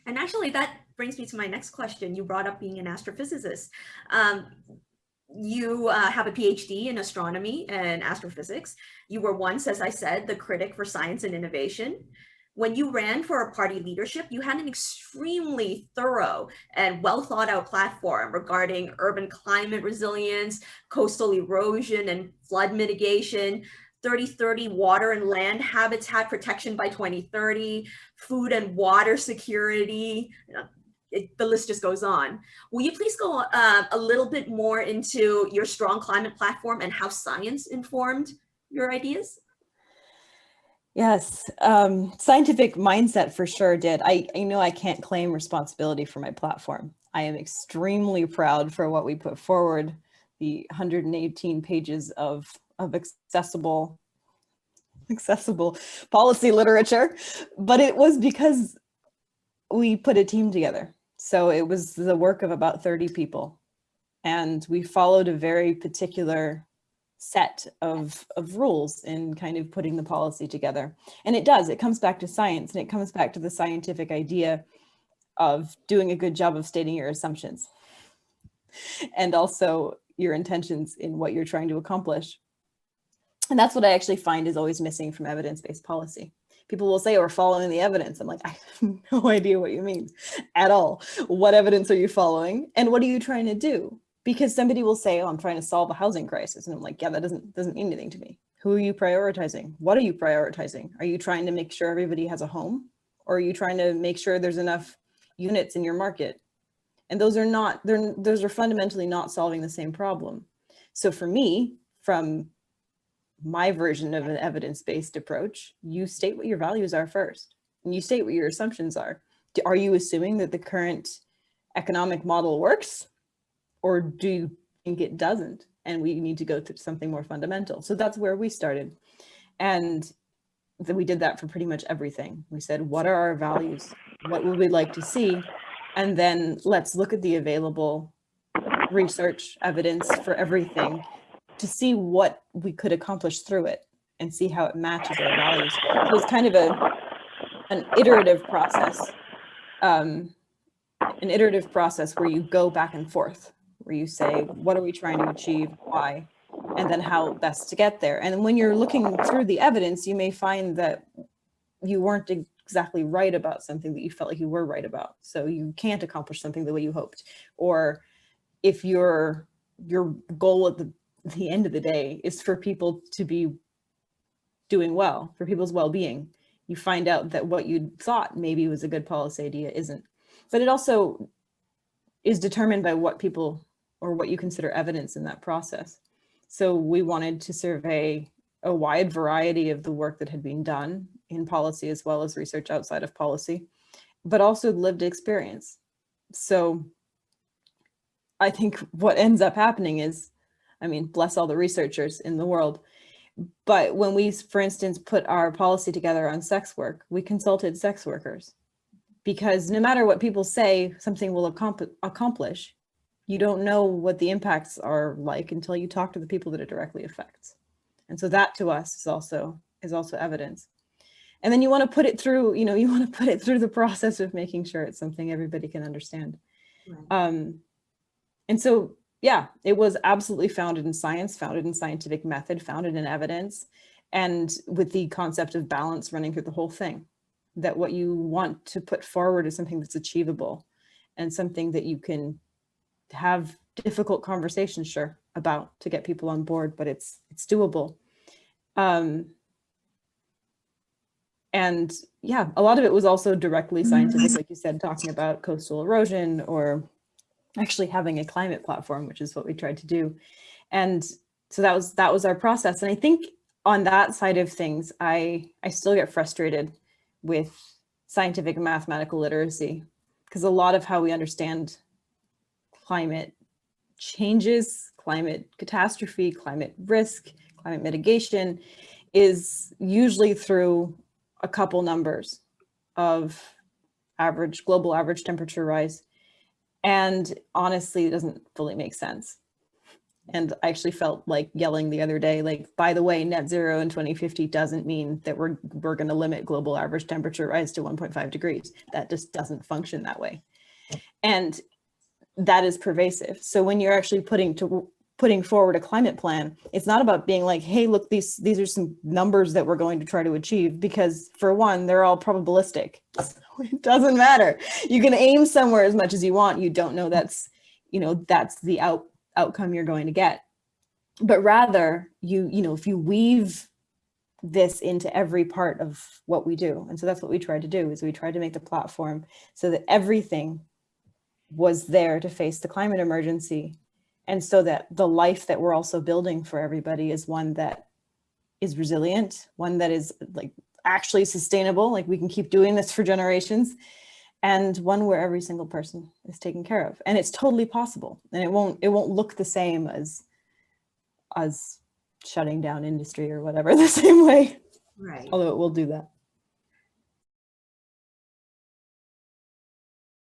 And actually, that brings me to my next question. You brought up being an astrophysicist. Um, you have a PhD in astronomy and astrophysics. You were once, as I said, the critic for science and innovation. When you ran for a party leadership, you had an extremely thorough and well thought out platform regarding urban climate resilience, coastal erosion and flood mitigation, 3030 water and land habitat protection by 2030, food and water security. The list just goes on. Will you please go a little bit more into your strong climate platform and how science informed your ideas? Yes, scientific mindset for sure did. I know I can't claim responsibility for my platform. I am extremely proud for what we put forward, the 118 pages of accessible policy literature, but it was because we put a team together. So it was the work of about 30 people, and we followed a very particular set of rules in kind of putting the policy together. And it comes back to science, and it comes back to the scientific idea of doing a good job of stating your assumptions and also your intentions in what you're trying to accomplish. And that's what I actually find is always missing from evidence-based policy. People will say, we're following the evidence. I'm like, I have no idea what you mean at all. What evidence are you following? And what are you trying to do? Because somebody will say, oh, I'm trying to solve a housing crisis. And I'm like, yeah, that doesn't mean anything to me. Who are you prioritizing? What are you prioritizing? Are you trying to make sure everybody has a home? Or are you trying to make sure there's enough units in your market? And those are fundamentally not solving the same problem. So for me, from my version of an evidence-based approach, you state what your values are first, and you state what your assumptions are. Are you assuming that the current economic model works, or do you think it doesn't? And we need to go to something more fundamental. So that's where we started. And we did that for pretty much everything. We said, what are our values? What would we like to see? And then let's look at the available research evidence for everything to see what we could accomplish through it and see how it matches our values. So it's kind of an iterative process, where you go back and forth, where you say, what are we trying to achieve? Why? And then how best to get there. And when you're looking through the evidence, you may find that you weren't exactly right about something that you felt like you were right about. So you can't accomplish something the way you hoped. Or if your goal at the end of the day is for people to be doing well, for people's well-being, you find out that what you thought maybe was a good policy idea isn't. But it also is determined by what people, or what you consider evidence in that process. So we wanted to survey a wide variety of the work that had been done in policy, as well as research outside of policy, but also lived experience. So I think what ends up happening is, I mean, bless all the researchers in the world, but when we, for instance, put our policy together on sex work, we consulted sex workers, because no matter what people say something will accomplish, you don't know what the impacts are like until you talk to the people that it directly affects. And so that to us is also evidence. And then you want to put it through, the process of making sure it's something everybody can understand. Right. And so, yeah, it was absolutely founded in science, founded in scientific method, founded in evidence, and with the concept of balance running through the whole thing, that what you want to put forward is something that's achievable and something that you can have difficult conversations, sure, about to get people on board, but it's doable. And yeah, a lot of it was also directly scientific, like you said, talking about coastal erosion, or actually having a climate platform, which is what we tried to do. And so that was our process. And I think on that side of things, I still get frustrated with scientific and mathematical literacy, because a lot of how we understand climate changes, climate catastrophe, climate risk, climate mitigation is usually through a couple numbers of global average temperature rise. And honestly, it doesn't fully make sense. And I actually felt like yelling the other day, like, by the way, net zero in 2050 doesn't mean that we're going to limit global average temperature rise to 1.5 degrees. That just doesn't function that way. And that is pervasive. So when you're actually putting forward a climate plan, it's not about being like, hey, look, these are some numbers that we're going to try to achieve, because for one, they're all probabilistic. So it doesn't matter. You can aim somewhere as much as you want. You don't know that's the outcome you're going to get. But rather, if you weave this into every part of what we do. And so that's what we tried to do, is we tried to make the platform so that everything was there to face the climate emergency. And so that the life that we're also building for everybody is one that is resilient, one that is like actually sustainable, like we can keep doing this for generations, and one where every single person is taken care of. And it's totally possible. And it won't look the same as shutting down industry or whatever the same way. Right. Although it will do that.